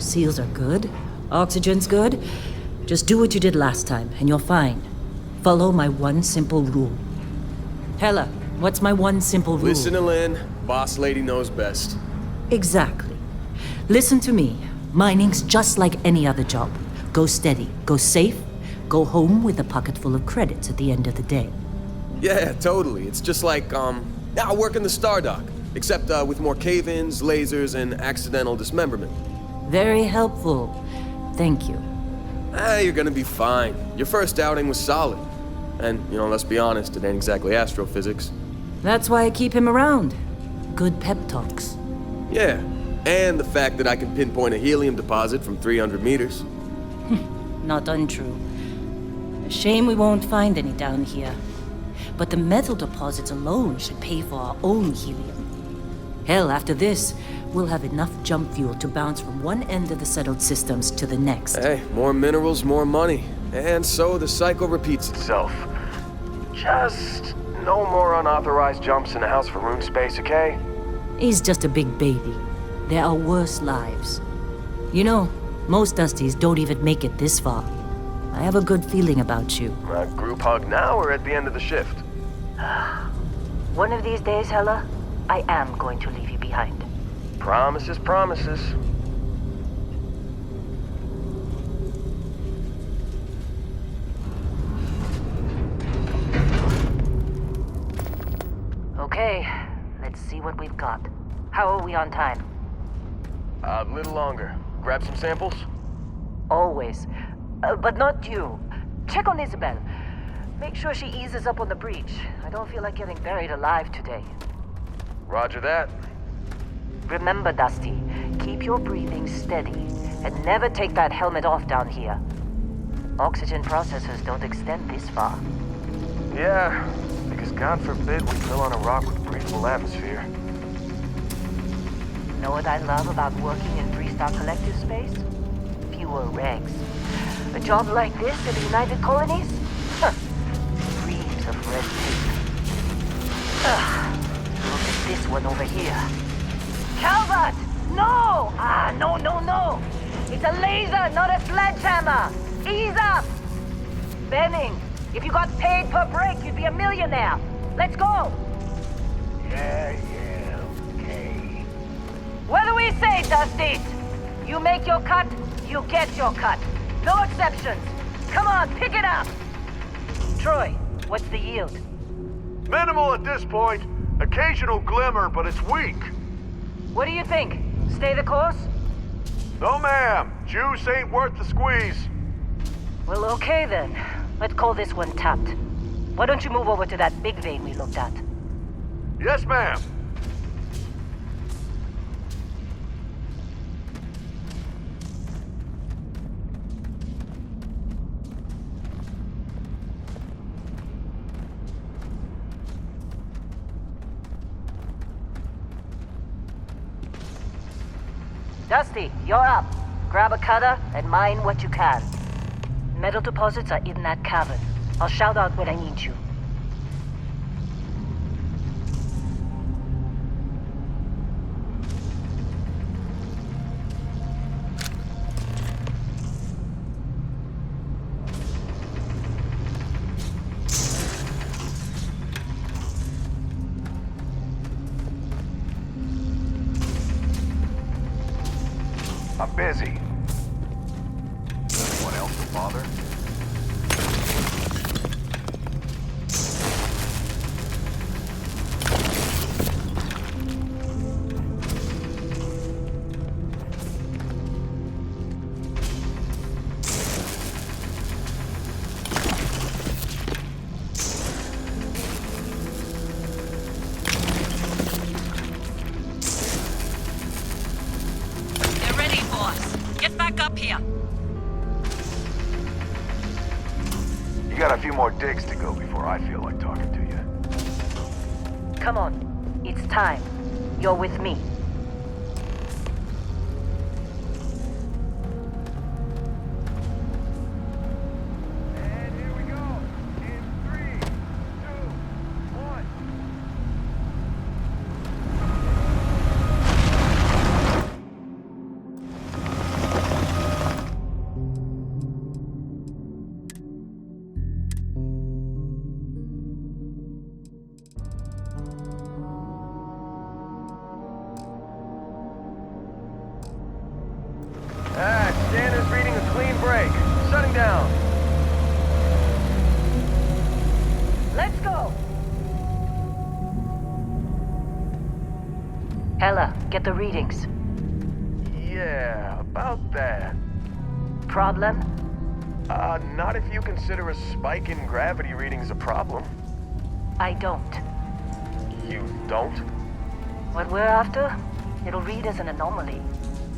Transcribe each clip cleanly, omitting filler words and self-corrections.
Seals are good. Oxygen's good. Just do what you did last time, and you're fine. Follow my one simple rule. Hella, what's my one simple rule? Listen to Lynn. Boss lady knows best. Exactly. Listen to me. Mining's just like any other job. Go steady, go safe, go home with a pocket full of credits at the end of the day. Yeah, totally. It's just like, I work in the Star Dock. Except with more cave-ins, lasers, and accidental dismemberment. Very helpful. Thank you. You're gonna be fine. Your first outing was solid. And, let's be honest, it ain't exactly astrophysics. That's why I keep him around. Good pep talks. Yeah, and the fact that I can pinpoint a helium deposit from 300 meters. Not untrue. A shame we won't find any down here. But the metal deposits alone should pay for our own helium. Hell, after this, we'll have enough jump fuel to bounce from one end of the settled systems to the next. Hey, more minerals, more money. And so the cycle repeats itself. Just no more unauthorized jumps in the house for room space, okay? He's just a big baby. There are worse lives. Most Dusties don't even make it this far. I have a good feeling about you. A group hug now or at the end of the shift? One of these days, Hella, I am going to leave you behind. Promises, promises. Okay, let's see what we've got. How are we on time? A little longer. Grab some samples? Always. But not you. Check on Isabel. Make sure she eases up on the breach. I don't feel like getting buried alive today. Roger that. Remember, Dusty, keep your breathing steady and never take that helmet off down here. Oxygen processors don't extend this far. Yeah, because God forbid we fell on a rock with breathable atmosphere. Know what I love about working in Freestar Collective space? Fewer regs. A job like this in the United Colonies? Huh. Reams of red tape. Look at this one over here. Calvert! No! No. It's a laser, not a sledgehammer. Ease up! Benning, if you got paid per break, you'd be a millionaire. Let's go! Yeah, okay. What do we say, Dusty? You make your cut, you get your cut. No exceptions. Come on, pick it up! Troy, what's the yield? Minimal at this point. Occasional glimmer, but it's weak. What do you think? Stay the course? No, ma'am. Juice ain't worth the squeeze. Well, okay then. Let's call this one tapped. Why don't you move over to that big vein we looked at? Yes, ma'am. Dusty, you're up. Grab a cutter and mine what you can. Metal deposits are in that cavern. I'll shout out when I need you. I'm busy. Anyone else to bother? You got a few more digs to go before I feel like talking to you. Come on. It's time. You're with me. And here we go. In 3, 2, 1. Hella, get the readings. Yeah, about that. Problem? Not if you consider a spike in gravity readings a problem. I don't. You don't? What we're after? It'll read as an anomaly.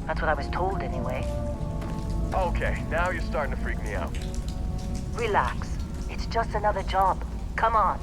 That's what I was told anyway. Okay, now you're starting to freak me out. Relax. It's just another job. Come on.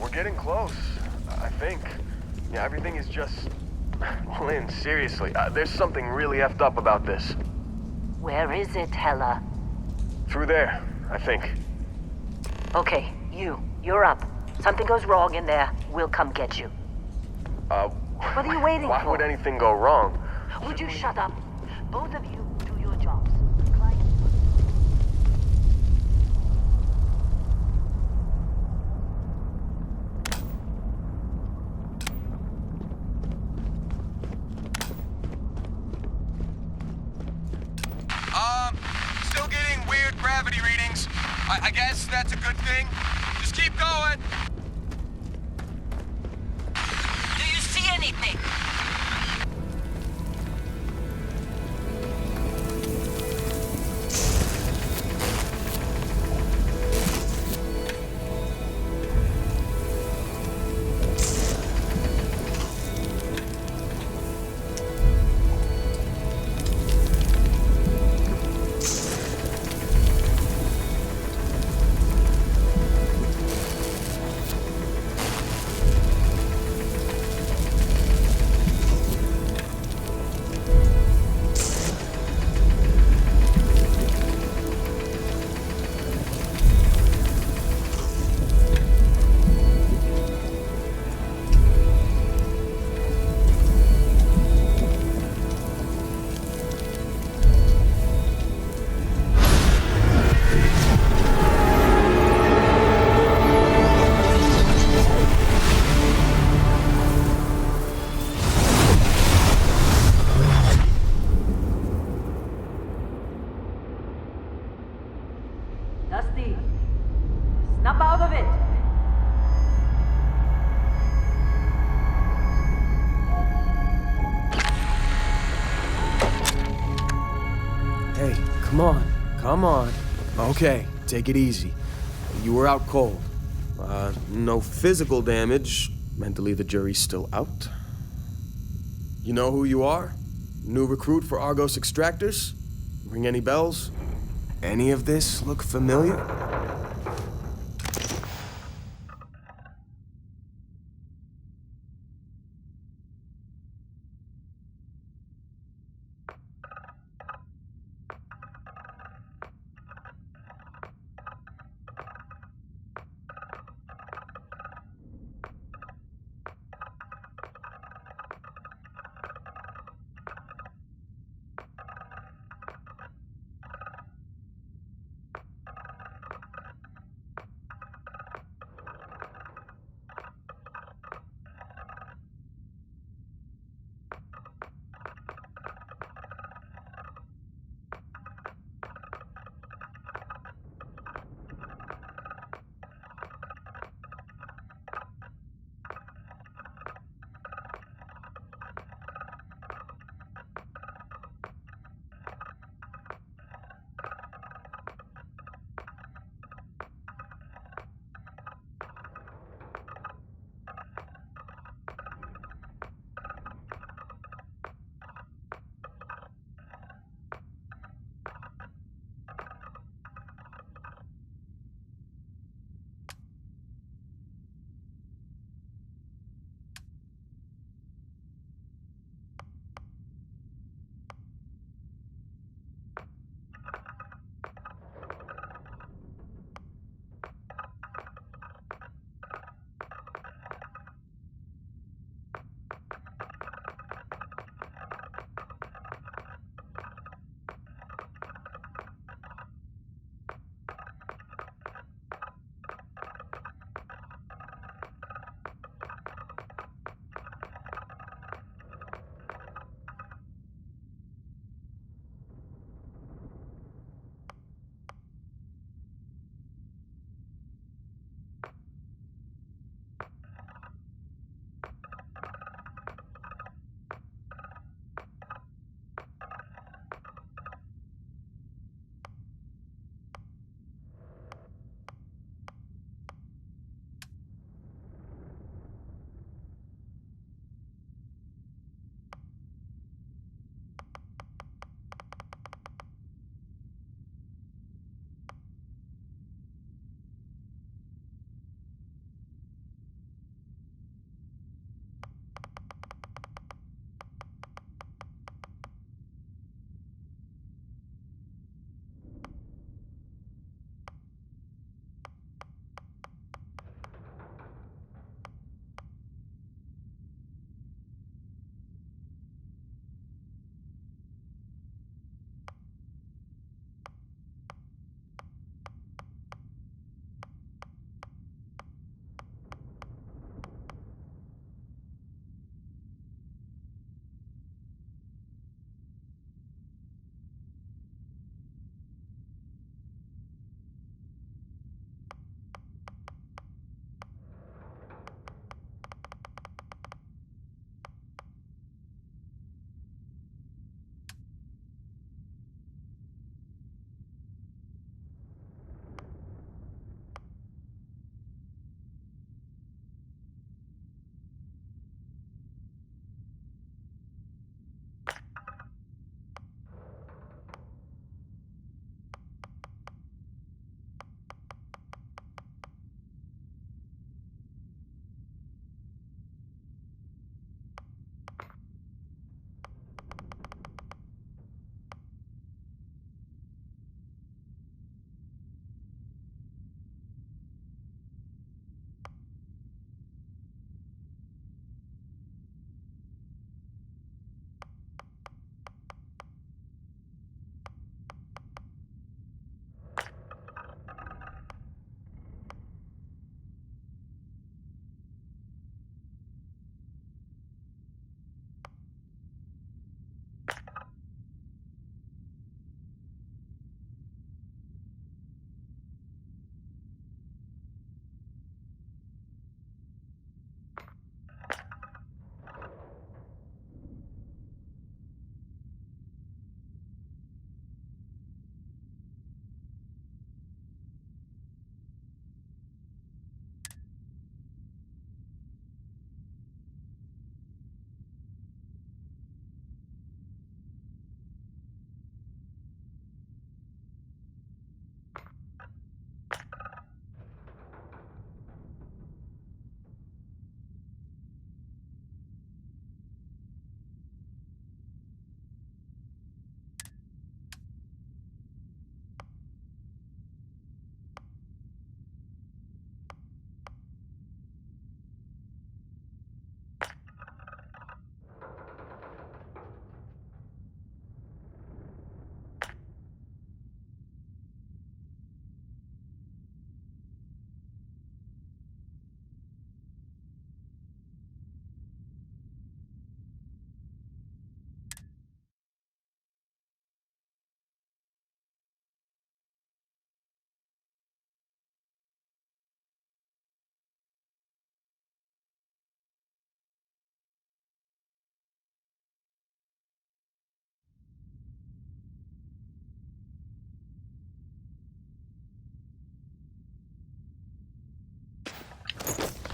We're getting close, I think. Yeah, everything is just... Lynn, seriously, there's something really effed up about this. Where is it, Hella? Through there, I think. Okay, you're up. Something goes wrong in there, we'll come get you. What are you waiting Why for? would anything go wrong? Would you shut up? Both of you do your jobs. Client- Still getting weird gravity readings. I guess that's a good thing. Just keep going. Do you see anything? Dusty, snap out of it! Hey, come on. Come on. Okay, take it easy. You were out cold. No physical damage. Mentally, the jury's still out. You know who you are? New recruit for Argos Extractors? Ring any bells? Any of this look familiar?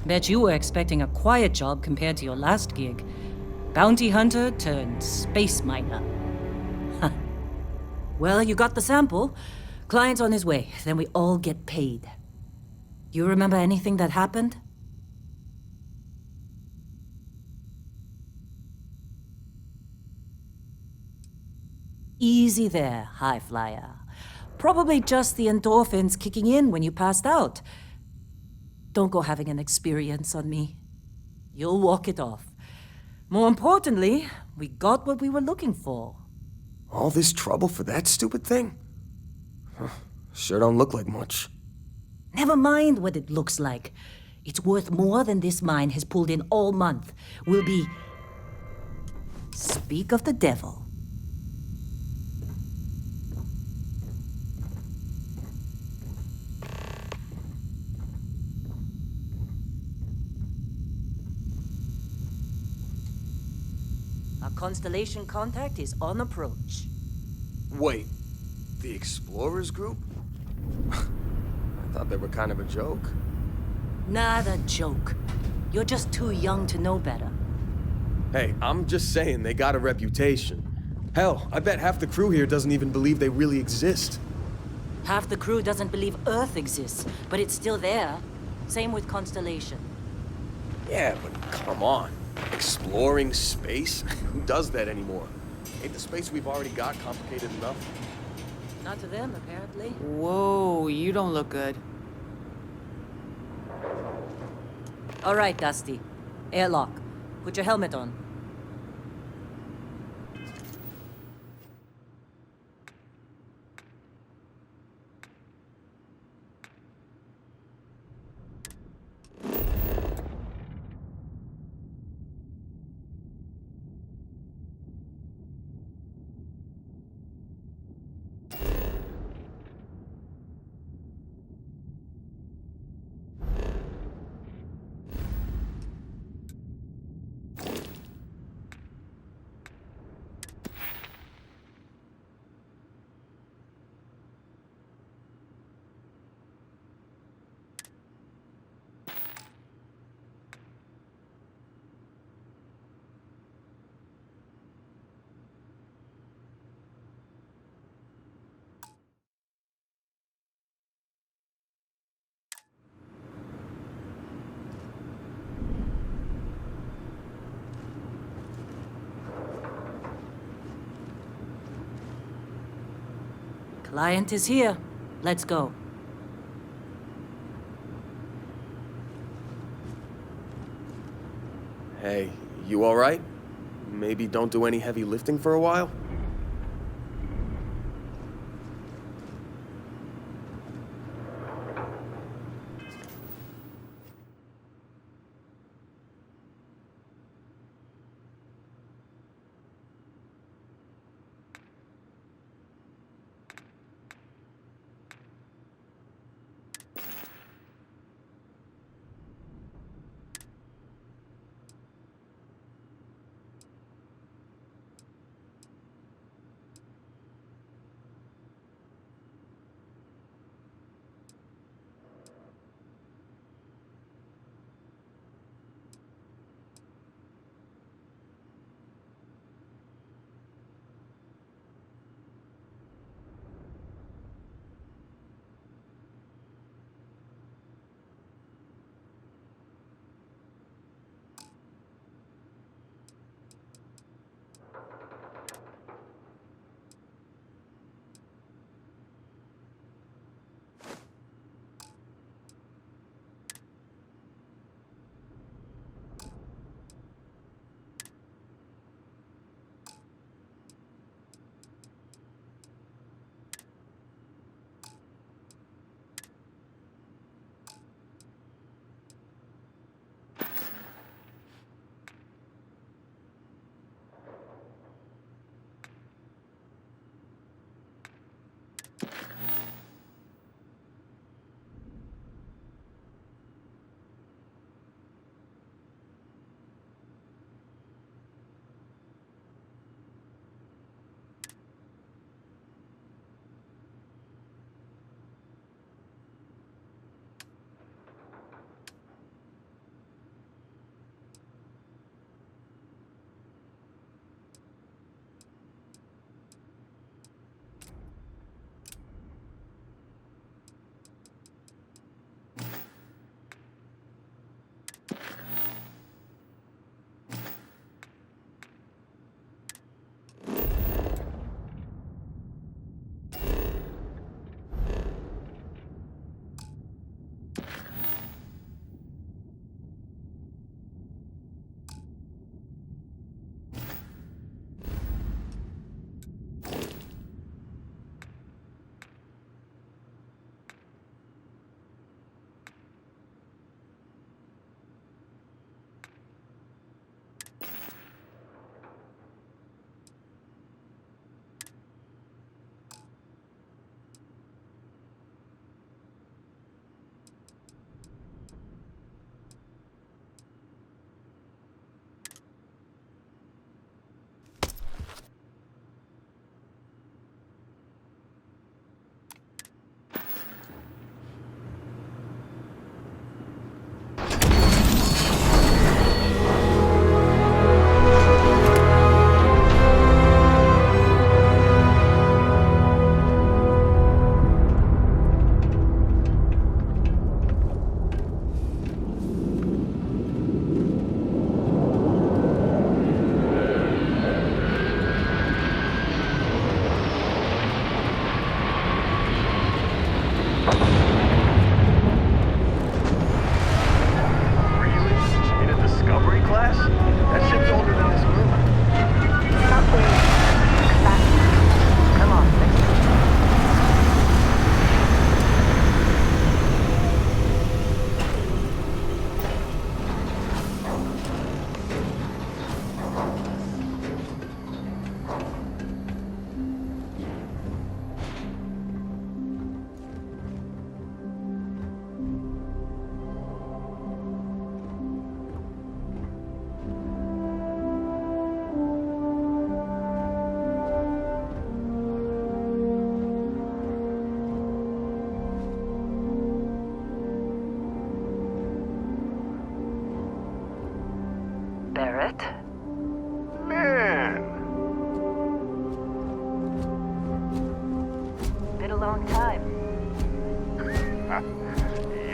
Bet you were expecting a quiet job compared to your last gig. Bounty hunter turned space miner. Huh. Well, you got the sample. Client's on his way, then we all get paid. You remember anything that happened? Easy there, high flyer. Probably just the endorphins kicking in when you passed out. Don't go having an experience on me. You'll walk it off. More importantly, we got what we were looking for. All this trouble for that stupid thing? Huh, sure don't look like much. Never mind what it looks like. It's worth more than this mine has pulled in all month. We'll be... Speak of the devil. Our constellation contact is on approach. Wait, the Explorers group? I thought they were kind of a joke. Not a joke. You're just too young to know better. Hey, I'm just saying they got a reputation. Hell, I bet half the crew here doesn't even believe they really exist. Half the crew doesn't believe Earth exists, but it's still there. Same with Constellation. Yeah, but come on. Exploring space? Who does that anymore? Ain't the space we've already got complicated enough? Not to them, apparently. Whoa, you don't look good. All right, Dusty. Airlock. Put your helmet on. Client is here. Let's go. Hey, you alright? Maybe don't do any heavy lifting for a while?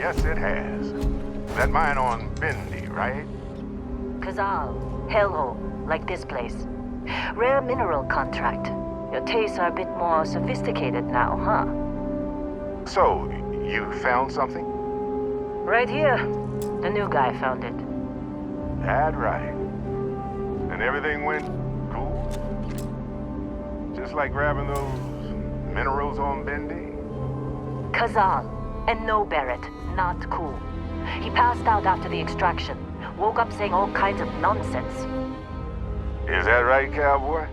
Yes, it has. That mine on Bendy, right? Kazal, hellhole, like this place. Rare mineral contract. Your tastes are a bit more sophisticated now, huh? So, you found something? Right here. The new guy found it. That right. And everything went cool? Just like grabbing those minerals on Bendy? Kazal, and no Barrett, not cool. He passed out after the extraction. Woke up saying all kinds of nonsense. Is that right, cowboy?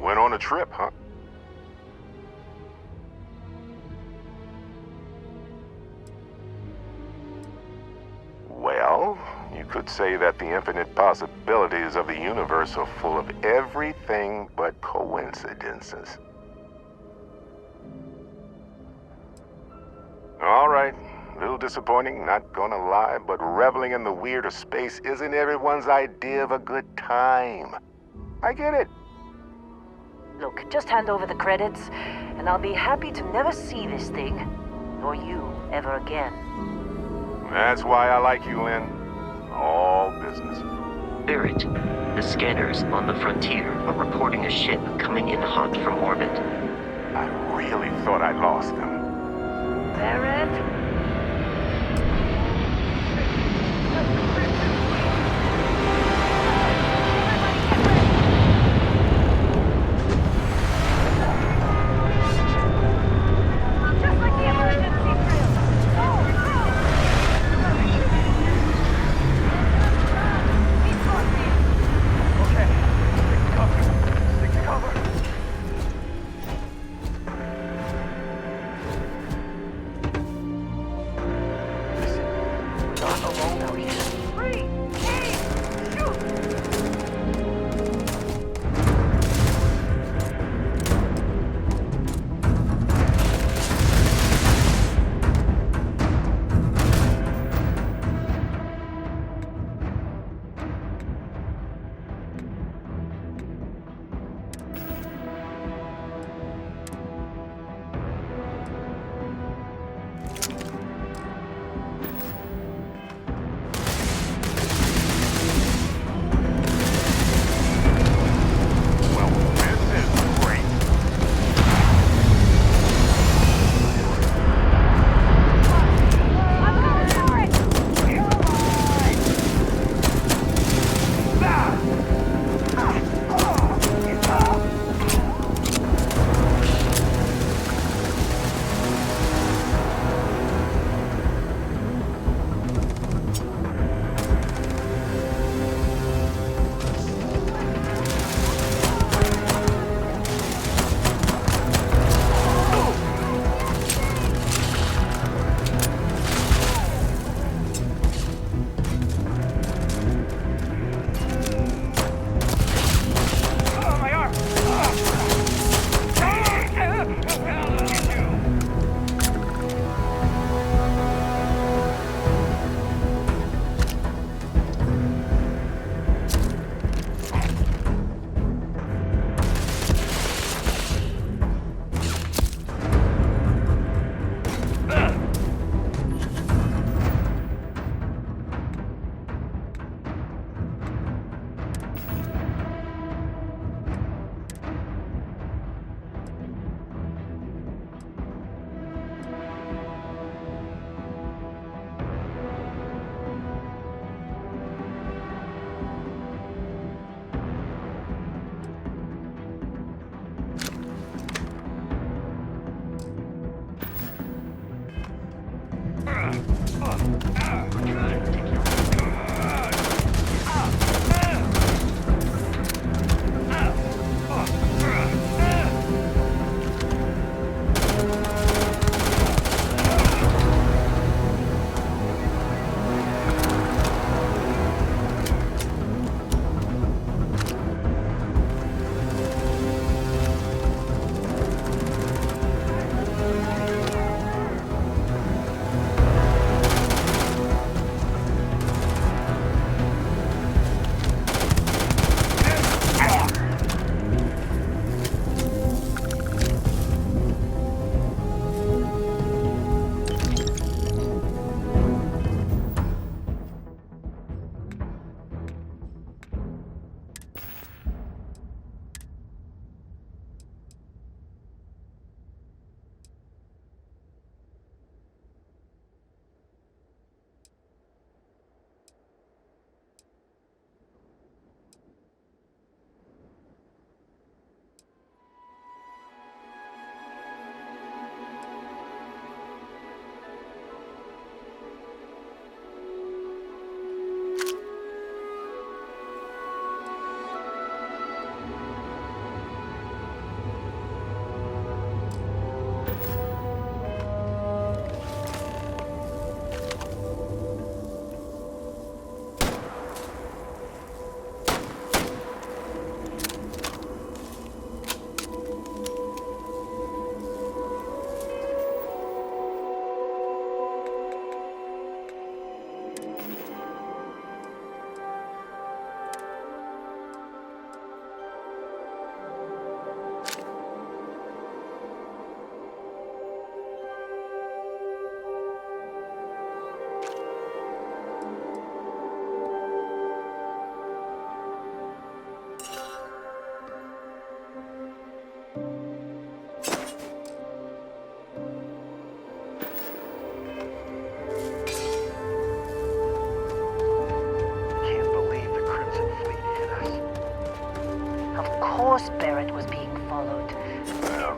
Went on a trip, huh? Well, you could say that the infinite possibilities of the universe are full of everything but coincidences. All right. A little disappointing, not gonna lie, but reveling in the weird of space isn't everyone's idea of a good time. I get it. Look, just hand over the credits, and I'll be happy to never see this thing, or you, ever again. That's why I like you, Lynn. All business. Barrett, the scanners on the frontier are reporting a ship coming in hot from orbit. I really thought I lost them. Barrett?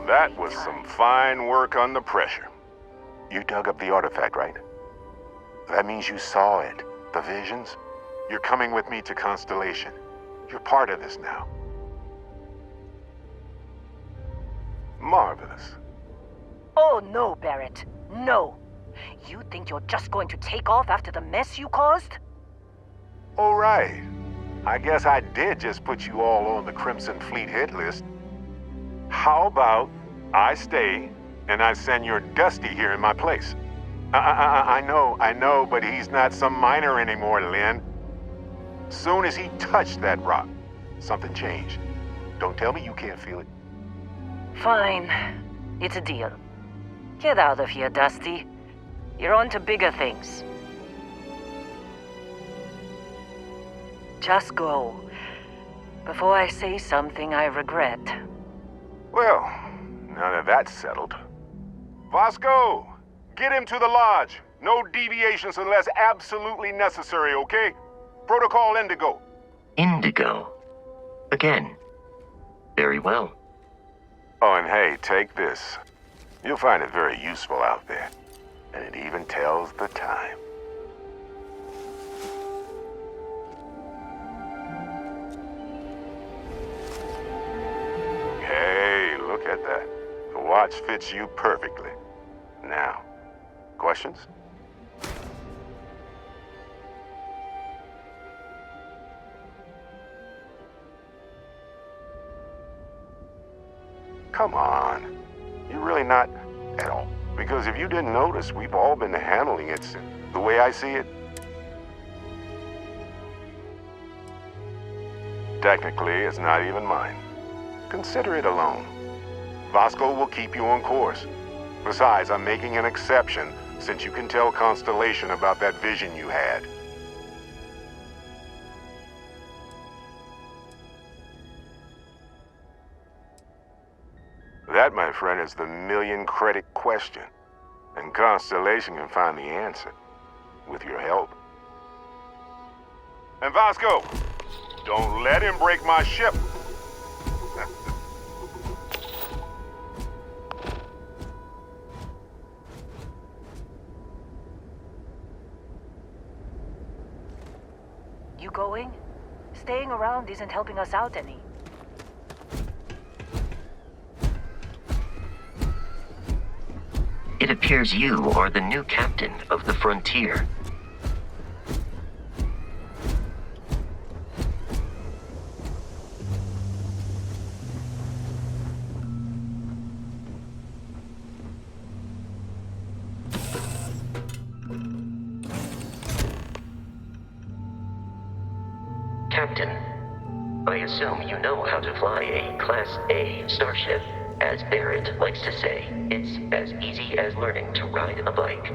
Now that was some fine work under pressure. You dug up the artifact, right? That means you saw it. The visions? You're coming with me to Constellation. You're part of this now. Marvelous. Oh, no, Barrett. No. You think you're just going to take off after the mess you caused? All right. I guess I did just put you all on the Crimson Fleet hit list. How about I stay and I send your Dusty here in my place? I know, but he's not some miner anymore, Lynn. Soon as he touched that rock, something changed. Don't tell me you can't feel it. Fine. It's a deal. Get out of here, Dusty. You're on to bigger things. Just go. Before I say something I regret. Well, now that that's settled. Vasco, get him to the lodge. No deviations unless absolutely necessary, okay? Protocol Indigo. Indigo. Again. Very well. Oh, and hey, take this. You'll find it very useful out there. And it even tells the time. Hey, look at that. The watch fits you perfectly. Now, questions? Come on. You're really not at all. Because if you didn't notice, we've all been handling it the way I see it. Technically, it's not even mine. Consider it alone. Vasco will keep you on course. Besides, I'm making an exception since you can tell Constellation about that vision you had. That, my friend, is the million-credit question. And Constellation can find the answer. With your help. And Vasco, don't let him break my ship. You going? Staying around isn't helping us out any. It appears you are the new captain of the Frontier. Captain, I assume you know how to fly a Class A starship. As Barrett likes to say, it's as easy as learning to ride a bike.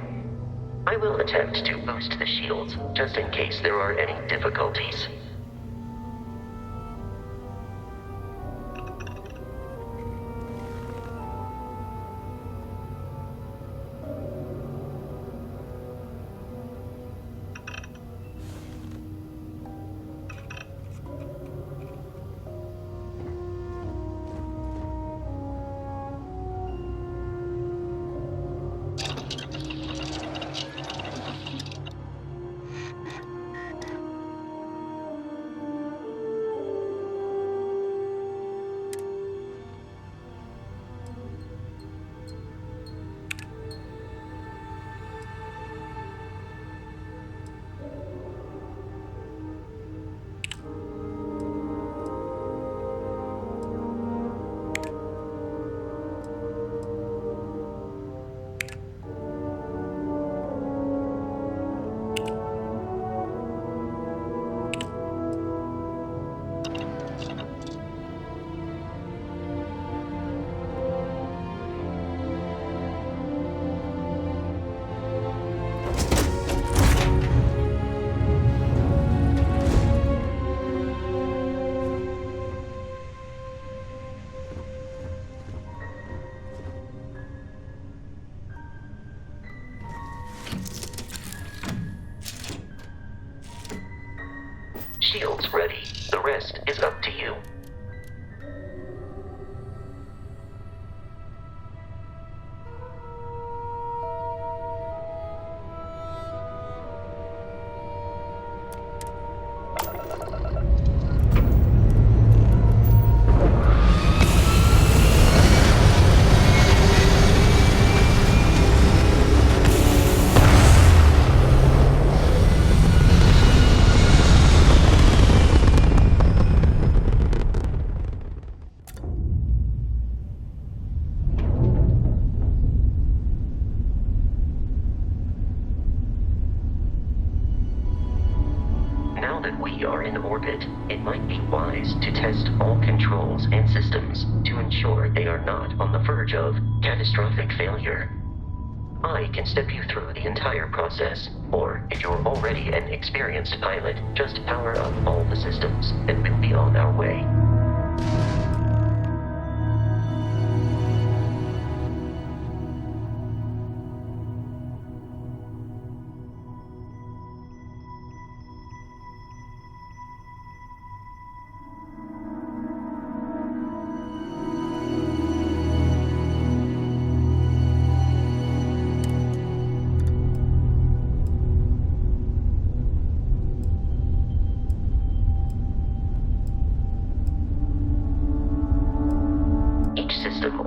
I will attempt to boost the shields, just in case there are any difficulties. Shields ready. The rest is up to you. authorized to test all controls and systems to ensure they are not on the verge of catastrophic failure. I can step you through the entire process, or if you're already an experienced pilot, just power up all the systems and we'll be on our way.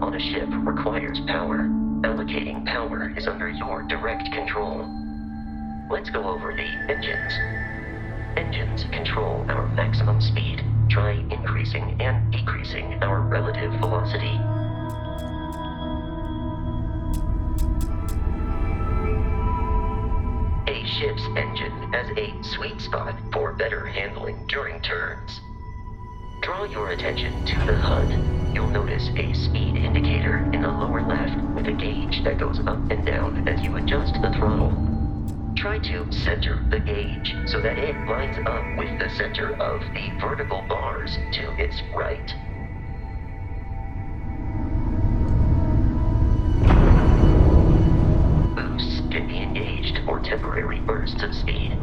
On a ship requires power. Allocating power is under your direct control. Let's go over the engines. Engines control our maximum speed. Try increasing and decreasing our relative velocity. A ship's engine has a sweet spot for better handling during turns. Draw your attention to the HUD. You'll notice a speed indicator in the lower left with a gauge that goes up and down as you adjust the throttle. Try to center the gauge so that it lines up with the center of the vertical bars to its right. Boosts can be engaged for temporary bursts of speed.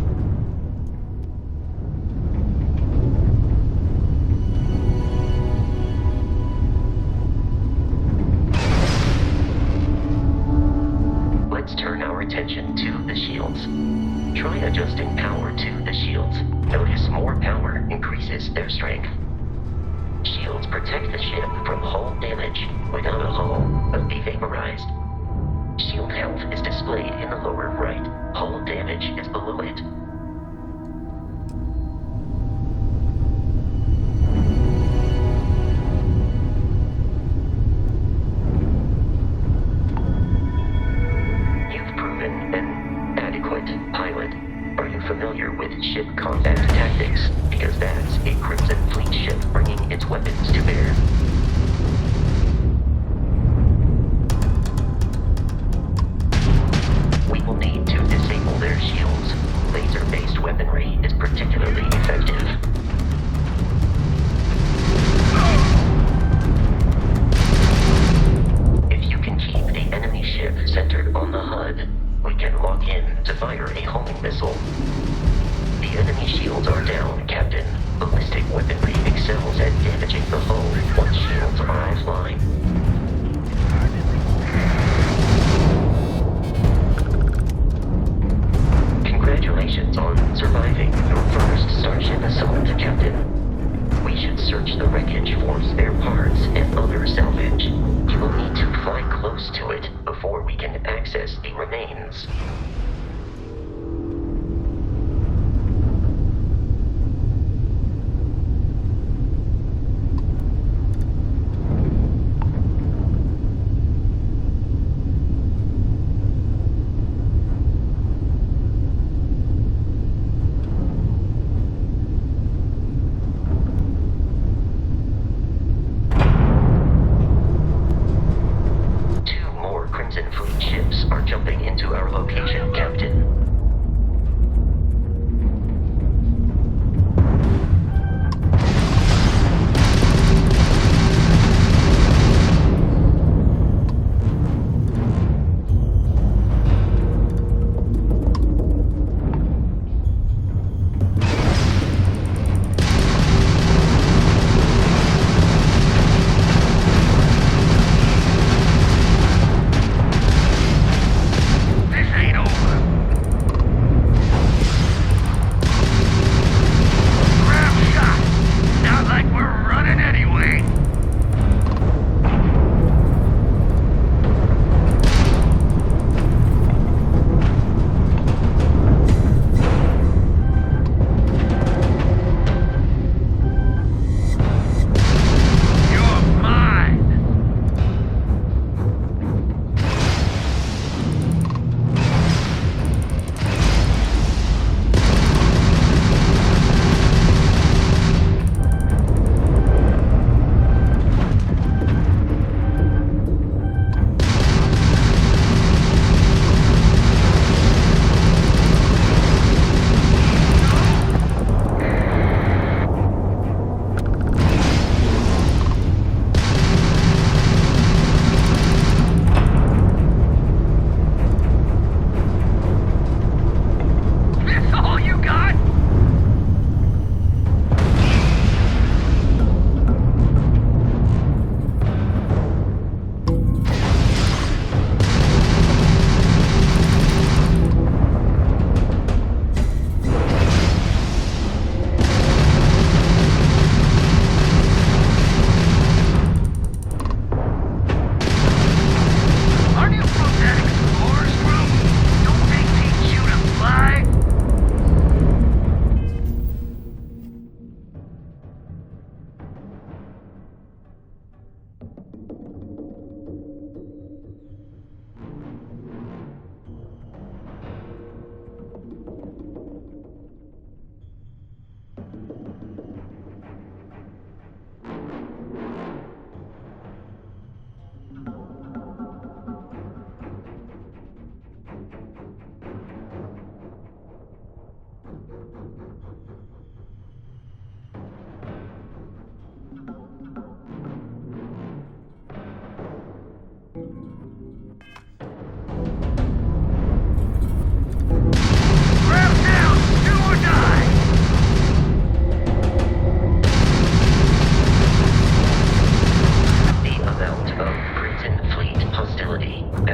Turn our attention to the shields. Try adjusting power to the shields. Notice more power increases their strength. Shields protect the ship from hull damage. Without a hull, but be vaporized. Shield health is displayed in the lower right. Hull damage is below it. Familiar with ship combat tactics, because that's a Crimson Fleet ship bringing its weapons to bear. We will need to disable their shields. Laser-based weaponry is particularly effective. If you can keep the enemy ship centered on the HUD, we can lock in to fire a homing missile. The enemy shields are down, Captain. Ballistic weaponry excels at damaging the hull once shields are offline. Congratulations on surviving your first Starship assault, Captain. We should search the wreckage for spare parts and other salvage. You will need to fly close to it before we can access the remains. Crimson Fleet ships are jumping into our location, Captain.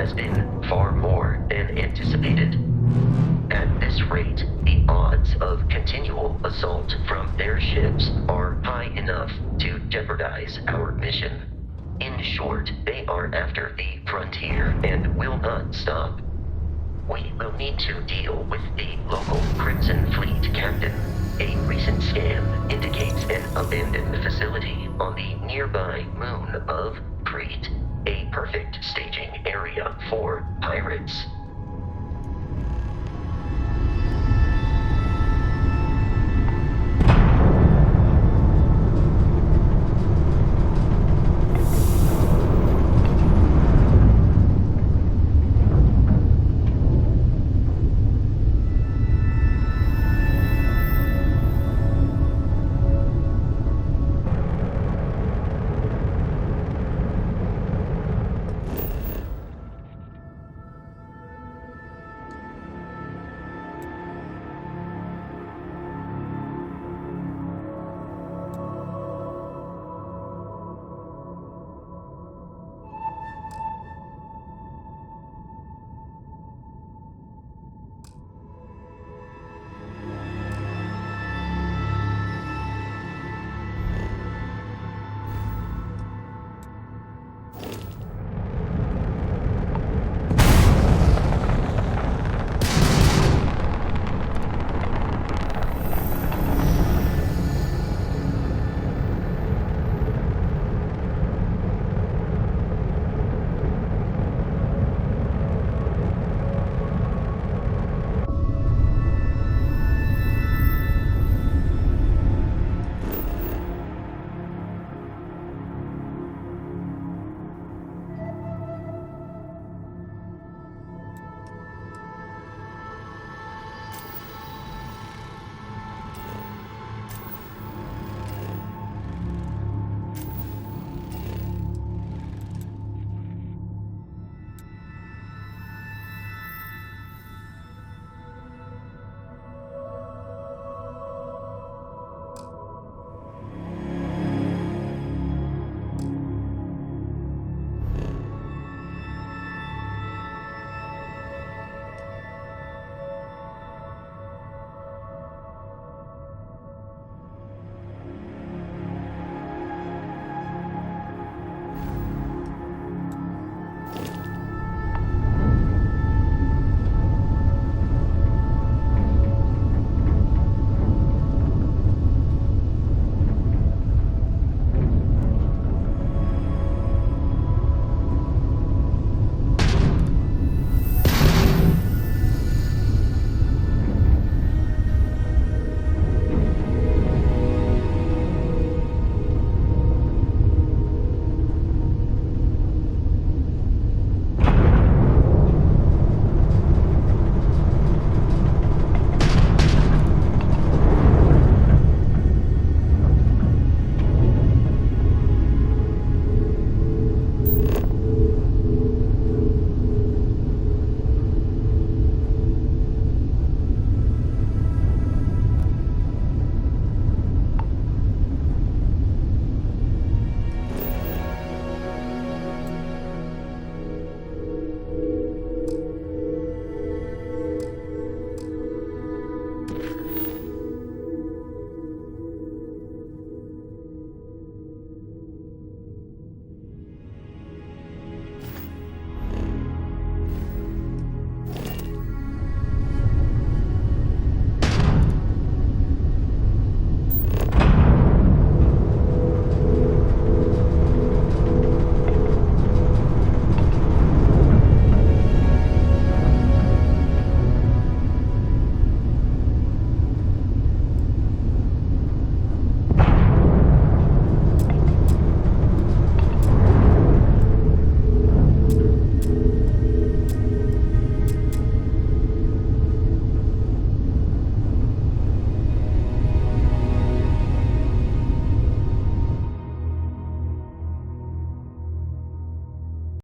has been far more than anticipated. At this rate, the odds of continual assault from their ships are high enough to jeopardize our mission. In short, they are after the frontier and will not stop. We will need to deal with the local Crimson Fleet captain. A recent scan indicates an abandoned facility on the nearby moon of Crete, a perfect staging area for pirates.